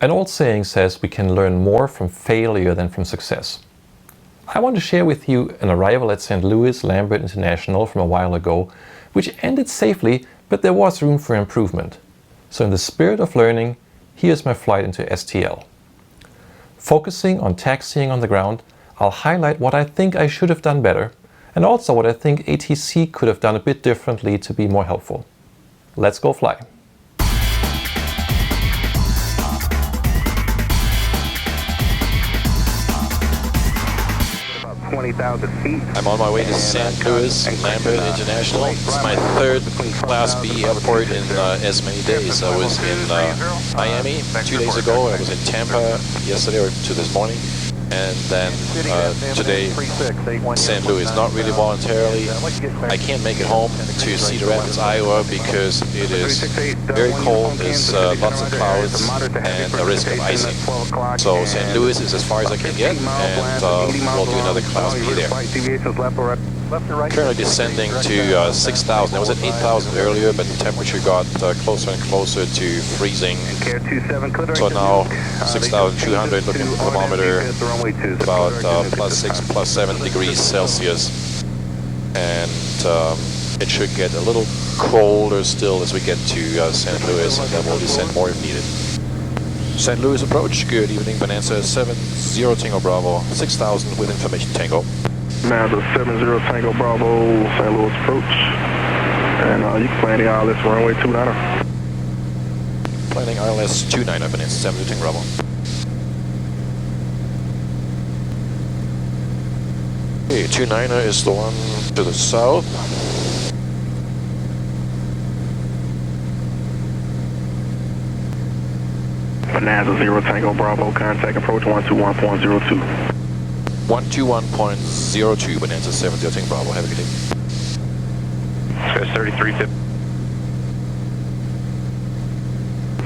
An old saying says we can learn more from failure than from success. I want to share with you an arrival at St. Louis Lambert International from a while ago, which ended safely, but there was room for improvement. So in the spirit of learning, here's my flight into STL. Focusing on taxiing on the ground, I'll highlight what I think I should have done better, and also what I think ATC could have done a bit differently to be more helpful. Let's go fly. 20,000 feet. I'm on my way to St. Louis Lambert International. It's my third Class B airport in as many days. I was in Miami 2 days ago. I was in Tampa yesterday or to this morning. And then today, St. Louis, not really voluntarily. I can't make it home to Cedar Rapids, Iowa, because it is very cold, there's lots of clouds, and a risk of icing. So St. Louis is as far as I can get, and we'll do another Class B there. Currently descending to 6,000. I was at 8,000 earlier, but the temperature got closer and closer to freezing. So now 6,200, looking at the thermometer, about +6, +7 degrees Celsius. And it should get a little colder still as we get to St. Louis, and then we'll descend more if needed. St. Louis approach, good evening, Bonanza 70 Tango Bravo, 6,000 with information Tango. Bonanza 70 Tango Bravo, St. Louis approach, and you can plan the ILS runway 29er. Planning ILS 29er, Bonanza 70 Tango Bravo. Okay, 29er is the one to the south. Bonanza 0 Tango Bravo, contact approach 121.02. 121.02, Bonanza 70 Tango Bravo, have a good day. Sky 3350.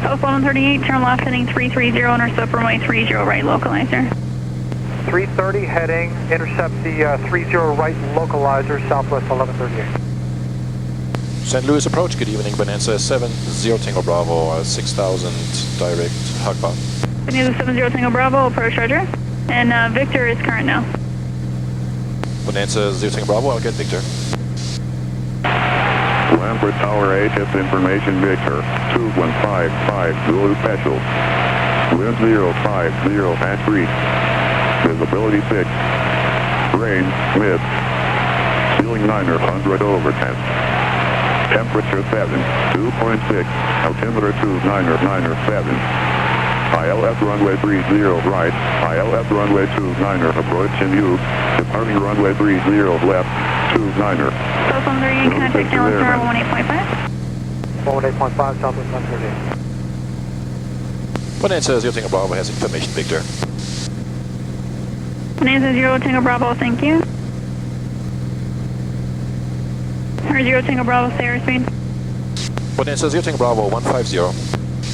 South 1138, turn left heading 330, intercept runway 30 right, localizer. 330 heading, intercept the 30 right localizer, southwest 1138. St. Louis approach, good evening, Bonanza 70 Tango Bravo, 6,000 direct Hagba. Bonanza 70 Tango Bravo, approach roger. And Victor is current now. Bonanza 0 Tango Bravo, I'll get Victor. Lambert Tower HS information Victor, 2155 Zulu Special. Wind 050 at 3. Visibility 6. Range mid. Ceiling 900 over 10. Temperature 7, 2.6. Altimeter 299er 7. ILS runway 30 right, ILS runway 29er approaching you, departing runway 30 left, 29er. South 138, contact Dallas Tower 18.5. 18.5, southwest 138. Bonanza 0 Tango Bravo has information, Victor. Bonanza 0 Tango Bravo, thank you. 0 Tango Bravo, stay airspeed. Bonanza 0 Tango Bravo 150.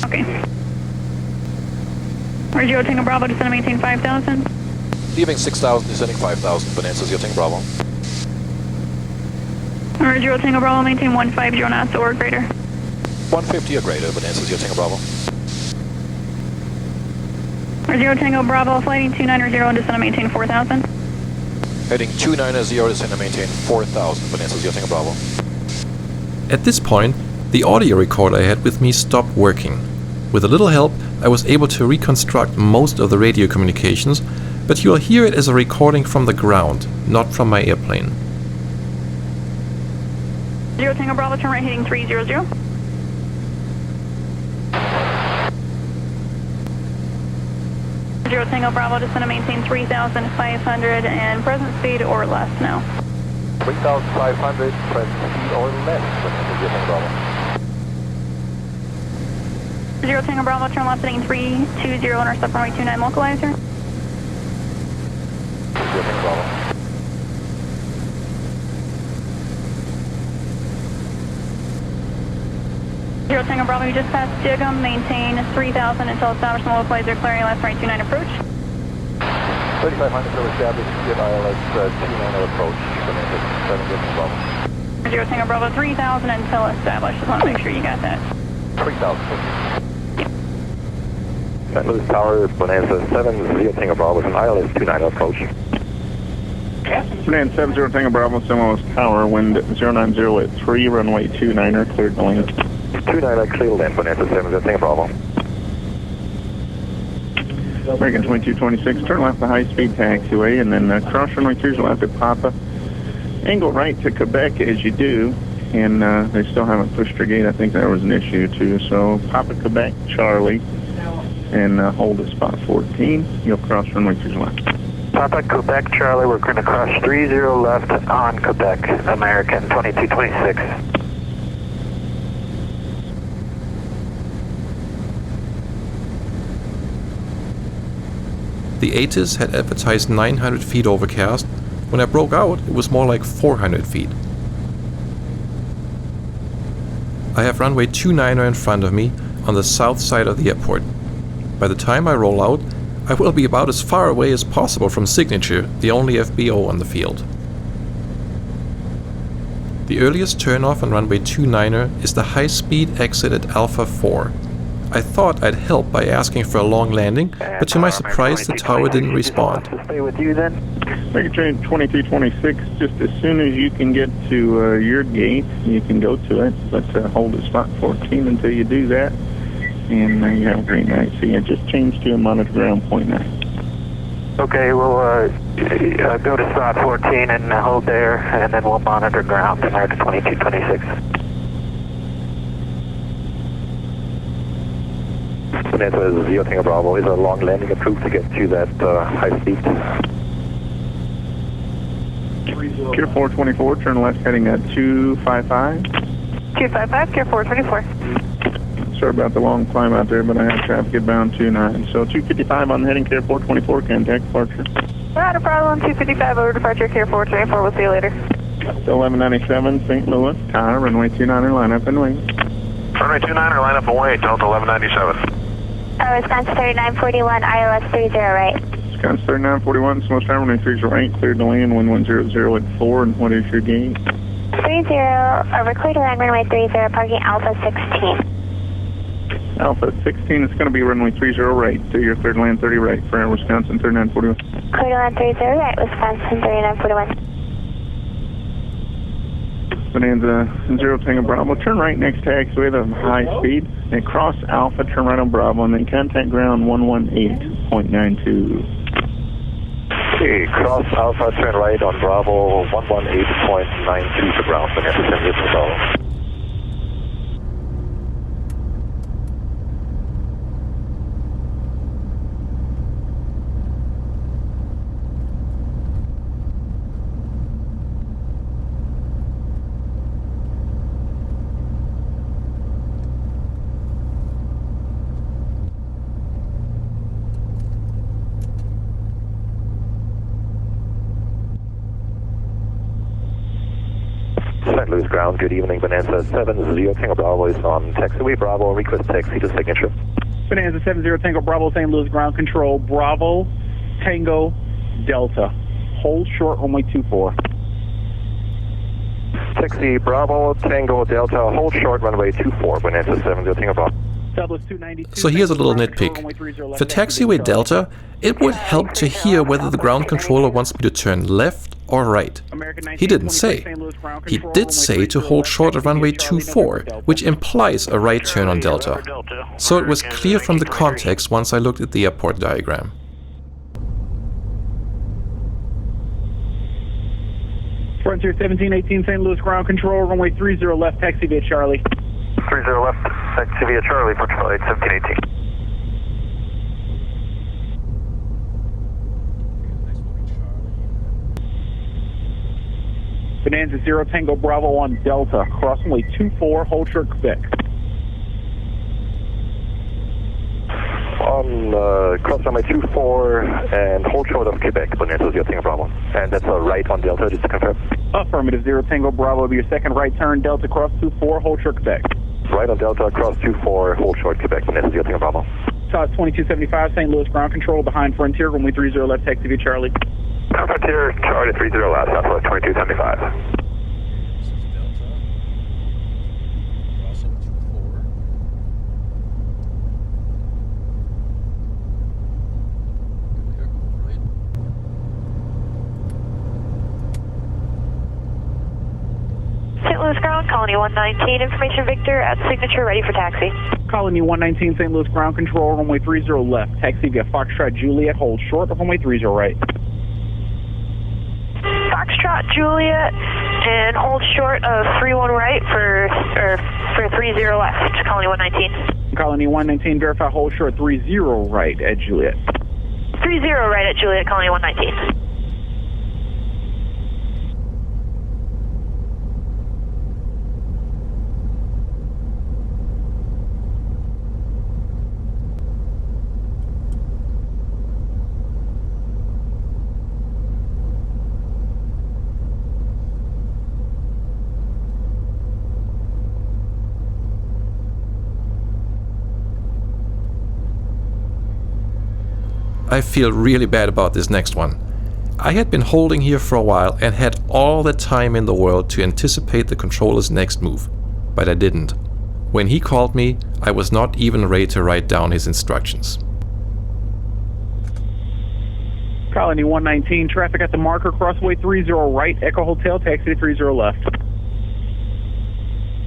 Okay. 0 Tango Bravo, descend and maintain 5,000. Leaving 6,000, descending 5,000, Bonanza 0 Tango Bravo. 0 Tango Bravo, maintain 150 knots or greater. 150 or greater, Bonanza 0 Tango Bravo. 0 Tango Bravo, flighting 290 and descend and maintain 4,000. Heading 290, descend and maintain 4,000, Bonanza 0 Tango Bravo. At this point, the audio recorder I had with me stopped working. With a little help, I was able to reconstruct most of the radio communications, but you'll hear it as a recording from the ground, not from my airplane. 0 Tango Bravo, turn right heading 300. 0 Tango Bravo, descend and maintain 3,500 and present speed or less now. 3,500, present speed or less, Bonanza 0 Tango Bravo. 0 Tango Bravo, turn left heading 320, intercept runway 29 localizer. 0 Tango Bravo. 0 Tango Bravo, you just passed Jigum, maintain 3,000 until establishment localizer, clearing left right 29 approach. 3,500 until established, get ILS 29er approach, Bonanza 7 Tango Bravo. 0 Tango Bravo, 3,000 until established, just want to make sure you got that. 3,000. St. Louis Tower, Bonanza 70 Tango Bravo with an ILS 29 approach. Bonanza 70 Tango Bravo, St. Louis Tower, wind 090 at 3, runway 29er, cleared to land. 29er, clear to land, Bonanza 70 Tango Bravo. American 2226, turn left the high-speed taxiway, and then cross runway 30 left at Papa. Angle right to Quebec as you do, and they still haven't pushed their gate. I think that was an issue too. So Papa Quebec Charlie, and hold at spot 14. You'll cross runway 30 left. Papa Quebec Charlie, we're going to cross 30 left on Quebec, American 2226. The ATIS had advertised 900 feet overcast. When I broke out, it was more like 400 feet. I have runway 29er in front of me on the south side of the airport. By the time I roll out, I will be about as far away as possible from Signature, the only FBO on the field. The earliest turnoff on runway 29er is the high-speed exit at Alpha 4. I thought I'd help by asking for a long landing, but to my surprise the tower didn't respond. Stay with you then. American train 2226, just as soon as you can get to your gate, you can go to it, but hold at spot 14 until you do that, and you have a green light. So you just change to a monitor ground 0.9. Okay, we'll go to spot 14 and hold there, and then we'll monitor ground, American 2226. Bonanza 0 Tango Bravo, is a long landing approved to get to that high speed? Tier 424, turn left heading at 255. 255, Tier 424. Sorry about the long climb out there, but I have traffic inbound 29. So 255 on the heading, Tier 424, contact departure. Not a problem, 255 over departure, Tier 424, we'll see you later. 1197, St. Louis, Tower, runway 29er, line up and wait. Runway 29er, line up and wait, Delta 1197. Wisconsin 3941, ILS 30 right. Wisconsin 3941, Small Tower, runway 30 right, cleared to land, 1100 at 4, and what is your gate? 30, over clear to land, runway 30, parking Alpha 16. Alpha 16, it's going to be runway 30 right, so you're cleared to land 30 right, for Wisconsin 3941. Clear to land 30 right, Wisconsin 3941. Bonanza 0 Tango Bravo, turn right next taxiway, the high speed, and cross Alpha, turn right on Bravo, and then contact ground 118.92. Okay, cross Alpha, turn right on Bravo, 118.92 to ground, Bonanza 0 Tango Bravo. St. Louis ground, good evening, Bonanza 70 Tango Bravo is on taxiway Bravo, request taxi to Signature. Bonanza 70 Tango Bravo, St. Louis ground control, Bravo, Tango, Delta. Hold short, runway 24. Taxi Bravo, Tango, Delta, hold short, runway 24, Bonanza 70 Tango Bravo. So here's a little nitpick. For taxiway Delta, it would help to hear whether the ground controller wants me to turn left or right. He didn't say. He did say to hold short at runway 24, which implies a right turn on Delta. So it was clear from the context once I looked at the airport diagram. Frontier 1718 St. Louis ground control, runway 30 left, taxi via Charlie. 30 left, taxi via Charlie for flight 1718. Bonanza 0 Tango Bravo on Delta, cross runway 24, hold short Quebec. On cross runway 24 and hold short of Quebec, Bonanza 0 Tango Bravo. And that's a right on Delta, just to confirm. Affirmative, 0 Tango Bravo, be your second right turn, Delta cross 24, hold short Quebec. Right on Delta, cross 24, hold short Quebec, Bonanza 0 Tango Bravo. TOS 2275, St. Louis ground control, behind Frontier, runway 30 left, taxi via Charlie. Frontier, Charlie 30 left, Southwest 2275. Colony 119, information Victor at signature, ready for taxi. Colony 119, St. Louis ground control, runway 30 left. Taxi via Foxtrot Juliet, hold short of runway 30 right. Foxtrot Juliet, and hold short of 31 right for 30 left, Colony 119. Colony 119, verify hold short 30 right at Juliet. 30 right at Juliet, Colony 119. I feel really bad about this next one. I had been holding here for a while and had all the time in the world to anticipate the controller's next move, but I didn't. When he called me, I was not even ready to write down his instructions. Colony 119, traffic at the marker, crossway 30 right, Echo Hotel, taxi to 30 left.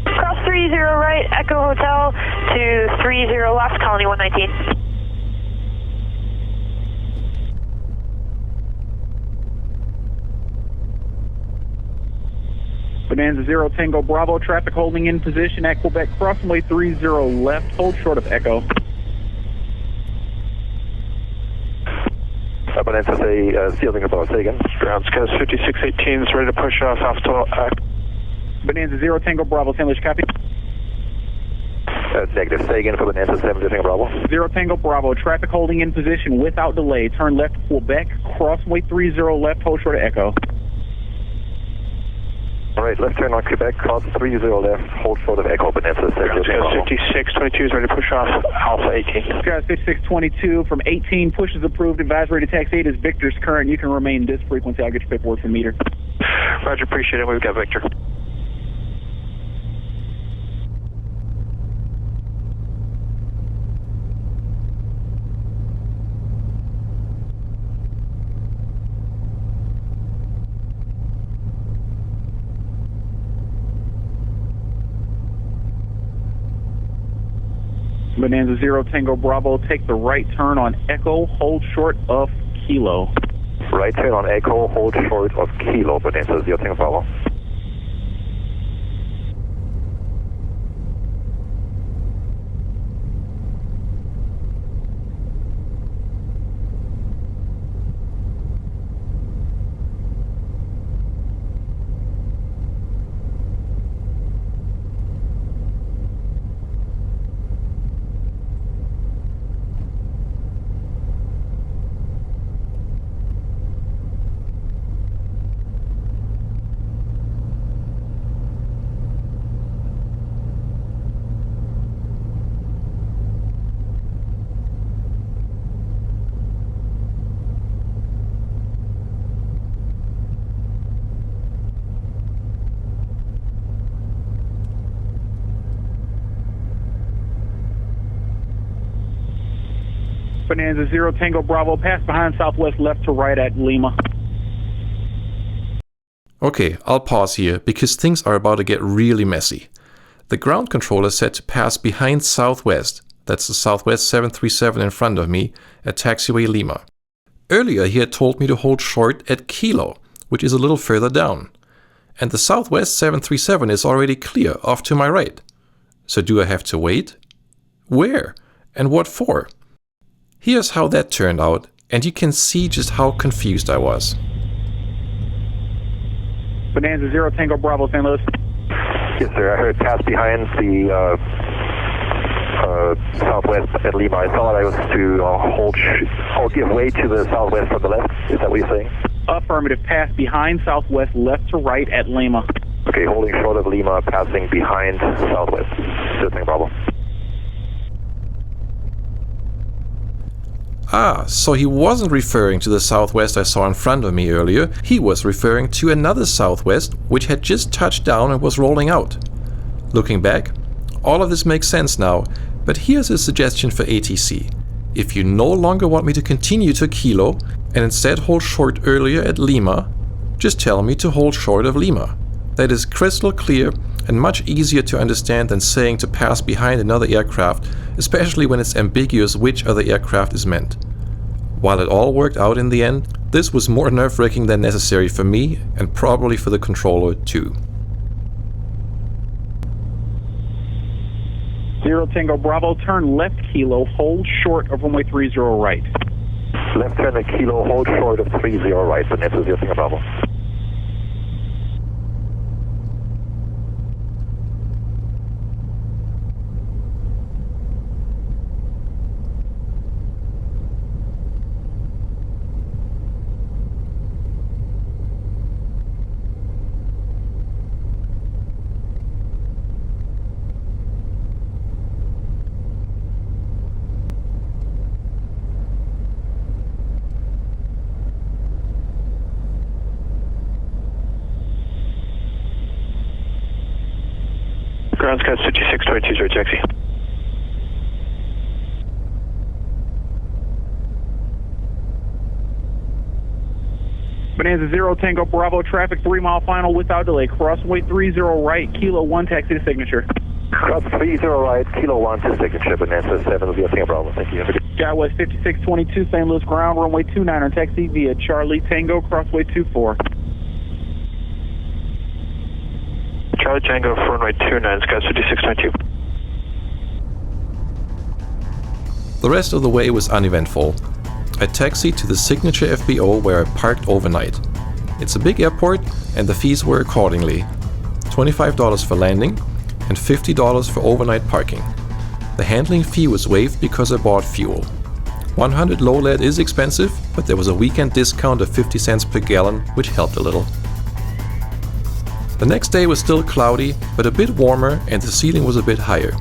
Cross 30 right, Echo Hotel to 30 left, Colony 119. Bonanza 0 Tango Bravo, traffic holding in position at Quebec, crossway 30 left, hold short of Echo. Bonanza say, Seal Singapore, say again. Ground Scales 5618 is ready to push off Alpha Act. Bonanza 0 Tango Bravo, St. Louis, copy. Negative, say again for Bonanza 7 Tango Bravo. 0 Tango Bravo, traffic holding in position without delay, turn left Quebec, crossway 30 left, hold short of Echo. Alright, left turn on Quebec, cross 30 left, hold short of Echo, Bonanza 7 Ground Scales 5622 is ready to push off Alpha 18. Sky 5622 from 18, push is approved, advisory to taxi 8 is Victor's current, you can remain this frequency, I'll get your paperwork from meter. Roger, appreciate it, we've got Victor. Bonanza 0 Tango Bravo, take the right turn on Echo, hold short of Kilo. Right turn on Echo, hold short of Kilo, Bonanza 0 Tango Bravo. Bonanza 0 Tango Bravo, pass behind southwest left to right at Lima. Okay, I'll pause here because things are about to get really messy. The ground controller said to pass behind southwest, that's the Southwest 737 in front of me, at taxiway Lima. Earlier he had told me to hold short at Kilo, which is a little further down. And the Southwest 737 is already clear off to my right. So do I have to wait? Where? And what for? Here's how that turned out, and you can see just how confused I was. Bonanza 0 Tango Bravo, St. Louis. Yes, sir. I heard pass behind the southwest at Lima. I thought I was to give way to the southwest from the left. Is that what you're saying? Affirmative. Pass behind southwest left to right at Lima. Okay, holding short of Lima, passing behind southwest. Sitting Bravo. Ah, so he wasn't referring to the southwest I saw in front of me earlier, he was referring to another southwest which had just touched down and was rolling out. Looking back, all of this makes sense now, but here's a suggestion for ATC. If you no longer want me to continue to Kilo and instead hold short earlier at Lima, just tell me to hold short of Lima. That is crystal clear and much easier to understand than saying to pass behind another aircraft, especially when it's ambiguous which other aircraft is meant. While it all worked out in the end, this was more nerve-wracking than necessary for me, and probably for the controller too. 0 Tango Bravo, turn left kilo, hold short of runway 30 right. Left turn a kilo, hold short of 30 right, Bonanza 0 Tango Bravo. Ground Scout 5622, taxi. Bonanza 0 Tango Bravo, traffic 3 mile final without delay. Cross runway 30 right, kilo 1, taxi to signature. Cross 30 right, kilo 1 to signature, Bonanza 7 0 Tango Bravo. Thank you. Skywest 5622, St. Louis ground, runway 29 on taxi via Charlie Tango, crossway 24. Charlie Tango, runway 29, Sky 5622. The rest of the way was uneventful. I taxied to the signature FBO where I parked overnight. It's a big airport and the fees were accordingly. $25 for landing and $50 for overnight parking. The handling fee was waived because I bought fuel. 100 low lead is expensive, but there was a weekend discount of 50 cents per gallon, which helped a little. The next day was still cloudy, but a bit warmer and the ceiling was a bit higher.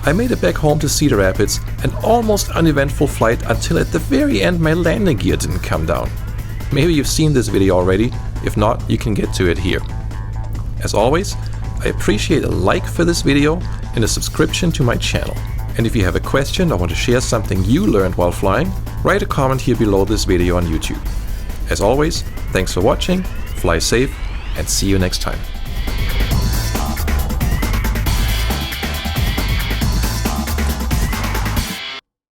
I made it back home to Cedar Rapids, an almost uneventful flight until at the very end my landing gear didn't come down. Maybe you've seen this video already, if not, you can get to it here. As always, I appreciate a like for this video and a subscription to my channel. And if you have a question or want to share something you learned while flying, write a comment here below this video on YouTube. As always, thanks for watching, fly safe, and see you next time.